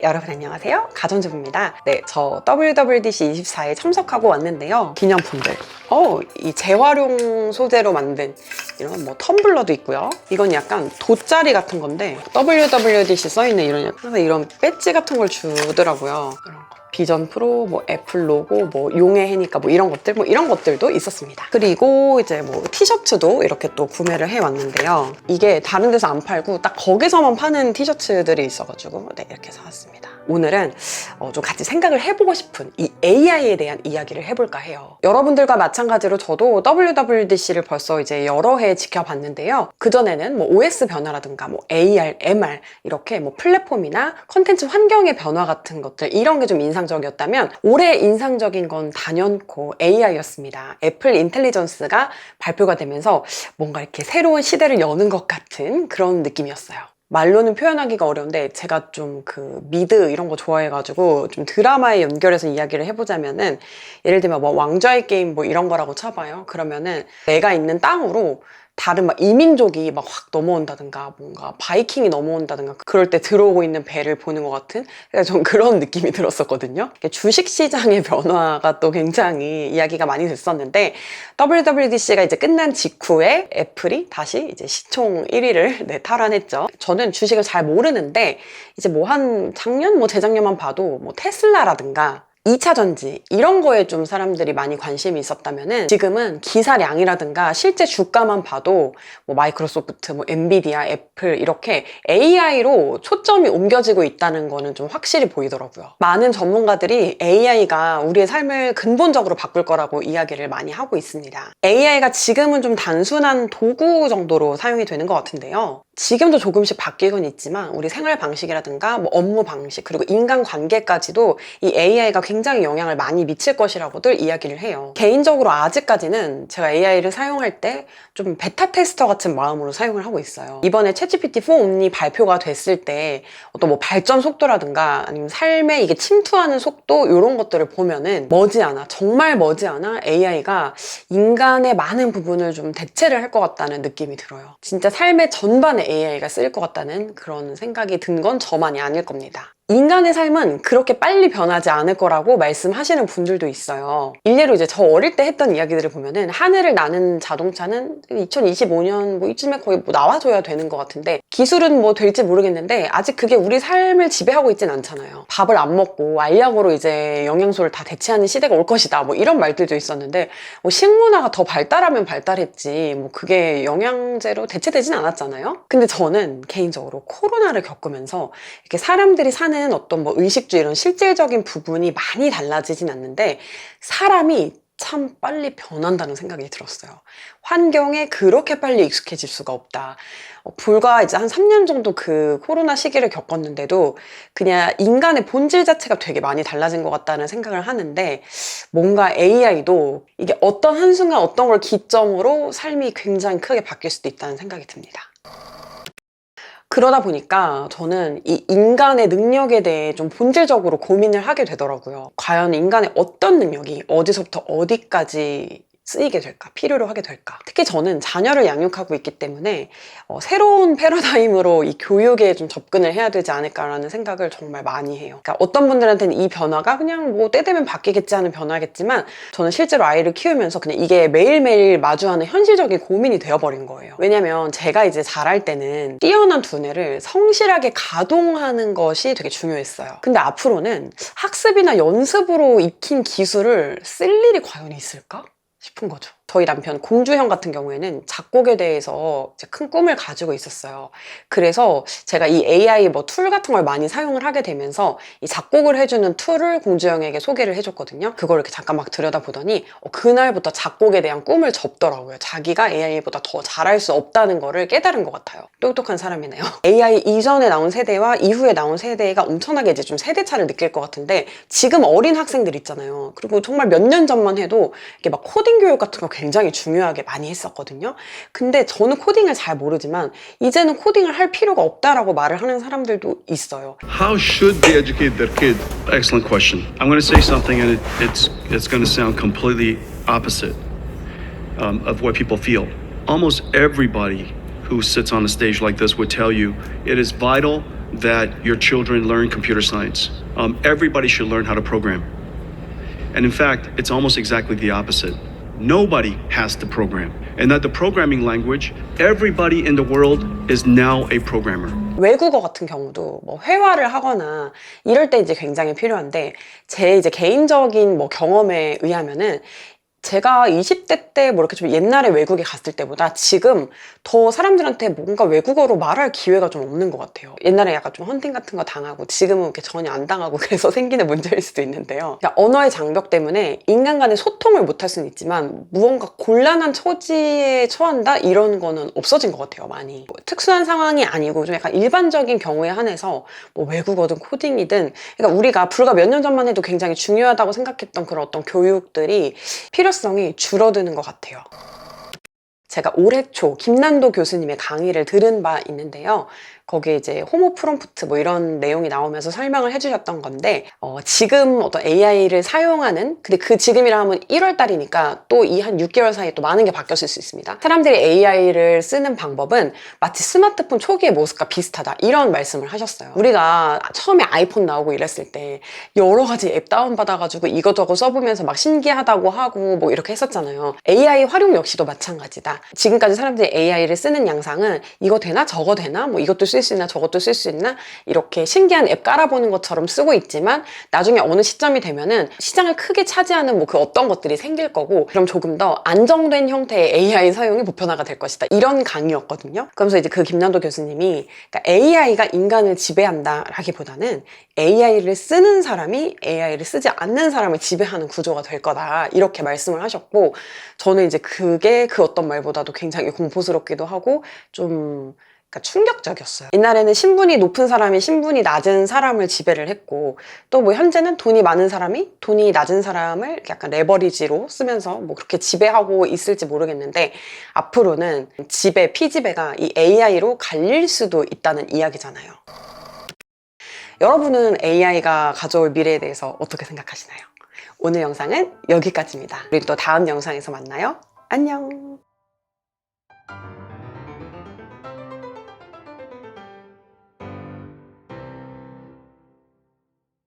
여러분 안녕하세요. 가전주부입니다. 네, 저 WWDC 24에 참석하고 왔는데요. 기념품들. 이 재활용 소재로 만든 이런 뭐 텀블러도 있고요. 이건 약간 돗자리 같은 건데 WWDC 써있는 이런 배지 같은 걸 주더라고요. 이런 거. 비전 프로, 뭐 애플 로고, 뭐 용의 해니까 뭐 이런 것들도 있었습니다. 그리고 이제 뭐 티셔츠도 이렇게 또 구매를 해왔는데요. 이게 다른 데서 안 팔고 딱 거기서만 파는 티셔츠들이 있어가지고 네, 이렇게 사왔습니다. 오늘은 좀 같이 생각을 해보고 싶은 이 AI에 대한 이야기를 해볼까 해요. 여러분들과 마찬가지로 저도 WWDC를 벌써 이제 여러 해 지켜봤는데요. 그전에는 뭐 OS 변화라든가 뭐 AR, MR 이렇게 뭐 플랫폼이나 컨텐츠 환경의 변화 같은 것들 이런 게 좀 인상적이었다면 올해 인상적인 건 단연코 AI였습니다. 애플 인텔리전스가 발표가 되면서 뭔가 이렇게 새로운 시대를 여는 것 같은 그런 느낌이었어요. 말로는 표현하기가 어려운데 제가 좀 그 미드 이런 거 좋아해가지고 좀 드라마에 연결해서 이야기를 해보자면은 예를 들면 뭐 왕좌의 게임 뭐 이런 거라고 쳐봐요. 그러면은 내가 있는 땅으로 다른 막 이민족이 막 확 넘어온다든가 뭔가 바이킹이 넘어온다든가 그럴 때 들어오고 있는 배를 보는 것 같은 좀 그런 느낌이 들었었거든요. 주식시장의 변화가 또 굉장히 이야기가 많이 됐었는데 WWDC가 이제 끝난 직후에 애플이 다시 이제 시총 1위를 탈환했죠. 저는 주식을 잘 모르는데 이제 뭐 한 작년 뭐 재작년만 봐도 뭐 테슬라라든가 2차 전지 이런 거에 좀 사람들이 많이 관심이 있었다면은 지금은 기사량이라든가 실제 주가만 봐도 뭐 마이크로소프트, 뭐 엔비디아, 애플 이렇게 AI로 초점이 옮겨지고 있다는 거는 좀 확실히 보이더라고요. 많은 전문가들이 AI가 우리의 삶을 근본적으로 바꿀 거라고 이야기를 많이 하고 있습니다. AI가 지금은 좀 단순한 도구 정도로 사용이 되는 것 같은데요. 지금도 조금씩 바뀌곤 있지만 우리 생활 방식이라든가 뭐 업무 방식 그리고 인간관계까지도 이 AI가 굉장히 영향을 많이 미칠 것이라고들 이야기를 해요. 개인적으로 아직까지는 제가 AI를 사용할 때 좀 베타 테스터 같은 마음으로 사용을 하고 있어요. 이번에 챗GPT-4 옴니 발표가 됐을 때 어떤 뭐 발전 속도라든가 아니면 삶에 이게 침투하는 속도 이런 것들을 보면은 정말 머지않아 AI가 인간의 많은 부분을 좀 대체를 할 것 같다는 느낌이 들어요. 진짜 삶의 전반에 AI가 쓰일 것 같다는 그런 생각이 든 건 저만이 아닐 겁니다. 인간의 삶은 그렇게 빨리 변하지 않을 거라고 말씀하시는 분들도 있어요. 일례로 이제 저 어릴 때 했던 이야기들을 보면은 하늘을 나는 자동차는 2025년 뭐 이쯤에 거의 뭐 나와줘야 되는 것 같은데 기술은 뭐 될지 모르겠는데 아직 그게 우리 삶을 지배하고 있진 않잖아요. 밥을 안 먹고 알약으로 이제 영양소를 다 대체하는 시대가 올 것이다 뭐 이런 말들도 있었는데 뭐 식문화가 더 발달하면 발달했지 뭐 그게 영양제로 대체되진 않았잖아요. 근데 저는 개인적으로 코로나를 겪으면서 이렇게 사람들이 사는 어떤 뭐 의식주 이런 실질적인 부분이 많이 달라지진 않는데 사람이 참 빨리 변한다는 생각이 들었어요. 환경에 그렇게 빨리 익숙해질 수가 없다. 불과 이제 한 3년 정도 그 코로나 시기를 겪었는데도 그냥 인간의 본질 자체가 되게 많이 달라진 것 같다는 생각을 하는데 뭔가 AI도 이게 어떤 한순간 어떤 걸 기점으로 삶이 굉장히 크게 바뀔 수도 있다는 생각이 듭니다. 그러다 보니까 저는 이 인간의 능력에 대해 좀 본질적으로 고민을 하게 되더라고요. 과연 인간의 어떤 능력이 어디서부터 어디까지 쓰이게 될까? 필요로 하게 될까? 특히 저는 자녀를 양육하고 있기 때문에 새로운 패러다임으로 이 교육에 좀 접근을 해야 되지 않을까라는 생각을 정말 많이 해요. 그러니까 어떤 분들한테는 이 변화가 그냥 뭐 때 되면 바뀌겠지 하는 변화겠지만 저는 실제로 아이를 키우면서 그냥 이게 매일매일 마주하는 현실적인 고민이 되어버린 거예요. 왜냐면 제가 이제 자랄 때는 뛰어난 두뇌를 성실하게 가동하는 것이 되게 중요했어요. 근데 앞으로는 학습이나 연습으로 익힌 기술을 쓸 일이 과연 있을까? 싶은 거죠. 저희 남편 공주형 같은 경우에는 작곡에 대해서 큰 꿈을 가지고 있었어요. 그래서 제가 이 AI 뭐 툴 같은 걸 많이 사용을 하게 되면서 이 작곡을 해주는 툴을 공주형에게 소개를 해줬거든요. 그걸 이렇게 잠깐 막 들여다보더니 그날부터 작곡에 대한 꿈을 접더라고요. 자기가 AI보다 더 잘할 수 없다는 거를 깨달은 것 같아요. 똑똑한 사람이네요. AI 이전에 나온 세대와 이후에 나온 세대가 엄청나게 이제 좀 세대 차를 느낄 것 같은데 지금 어린 학생들 있잖아요. 그리고 정말 몇 년 전만 해도 이렇게 막 코딩 교육 같은 거 굉장히 중요하게 많이 했었거든요. 근데 저는 코딩을 잘 모르지만 이제는 코딩을 할 필요가 없다라고 말을 하는 사람들도 있어요. How should they educate their kid? Excellent question. I'm going to say something and it's going to sound completely opposite of what people feel. Almost everybody who sits on a stage like this would tell you it is vital that your children learn computer science. Everybody should learn how to program. And in fact, it's almost exactly the opposite. Nobody has to program. And that the programming language, everybody in the world is now a programmer. 외국어 같은 경우도 뭐 회화를 하거나 이럴 때 이제 굉장히 필요한데, 제 이제 개인적인 뭐 경험에 의하면은 제가 20대 때 뭐 이렇게 좀 옛날에 외국에 갔을 때보다 지금 더 사람들한테 뭔가 외국어로 말할 기회가 좀 없는 것 같아요. 옛날에 약간 좀 헌팅 같은 거 당하고 지금은 이렇게 전혀 안 당하고 그래서 생기는 문제일 수도 있는데요. 그러니까 언어의 장벽 때문에 인간 간의 소통을 못 할 수는 있지만 무언가 곤란한 처지에 처한다? 이런 거는 없어진 것 같아요, 많이. 뭐 특수한 상황이 아니고 좀 약간 일반적인 경우에 한해서 뭐 외국어든 코딩이든, 그러니까 우리가 불과 몇 년 전만 해도 굉장히 중요하다고 생각했던 그런 어떤 교육들이 필요성이 줄어드는 것 같아요. 제가 올해 초 김난도 교수님의 강의를 들은 바 있는데요. 거기에 이제 호모 프롬프트 뭐 이런 내용이 나오면서 설명을 해주셨던 건데, 지금 어떤 AI를 사용하는, 근데 그 지금이라 하면 1월 달이니까 또 이 한 6개월 사이에 또 많은 게 바뀌었을 수 있습니다. 사람들이 AI를 쓰는 방법은 마치 스마트폰 초기의 모습과 비슷하다, 이런 말씀을 하셨어요. 우리가 처음에 아이폰 나오고 이랬을 때 여러 가지 앱 다운받아가지고 이거저거 써보면서 막 신기하다고 하고 뭐 이렇게 했었잖아요. AI 활용 역시도 마찬가지다. 지금까지 사람들이 AI를 쓰는 양상은 이거 되나 저거 되나 뭐 이것도 쓸 수 있나 저것도 쓸 수 있나 이렇게 신기한 앱 깔아보는 것처럼 쓰고 있지만, 나중에 어느 시점이 되면은 시장을 크게 차지하는 뭐 그 어떤 것들이 생길 거고, 그럼 조금 더 안정된 형태의 AI 사용이 보편화가 될 것이다, 이런 강의였거든요. 그러면서 이제 그 김난도 교수님이, 그러니까 AI가 인간을 지배한다 라기보다는 AI를 쓰는 사람이 AI를 쓰지 않는 사람을 지배하는 구조가 될 거다, 이렇게 말씀을 하셨고, 저는 이제 그게 그 어떤 말보다도 굉장히 공포스럽기도 하고 좀 그러니까 충격적이었어요. 옛날에는 신분이 높은 사람이 신분이 낮은 사람을 지배를 했고, 또 뭐 현재는 돈이 많은 사람이 돈이 낮은 사람을 약간 레버리지로 쓰면서 뭐 그렇게 지배하고 있을지 모르겠는데, 앞으로는 지배, 피지배가 이 AI로 갈릴 수도 있다는 이야기잖아요. 여러분은 AI가 가져올 미래에 대해서 어떻게 생각하시나요? 오늘 영상은 여기까지입니다. 우리 또 다음 영상에서 만나요. 안녕.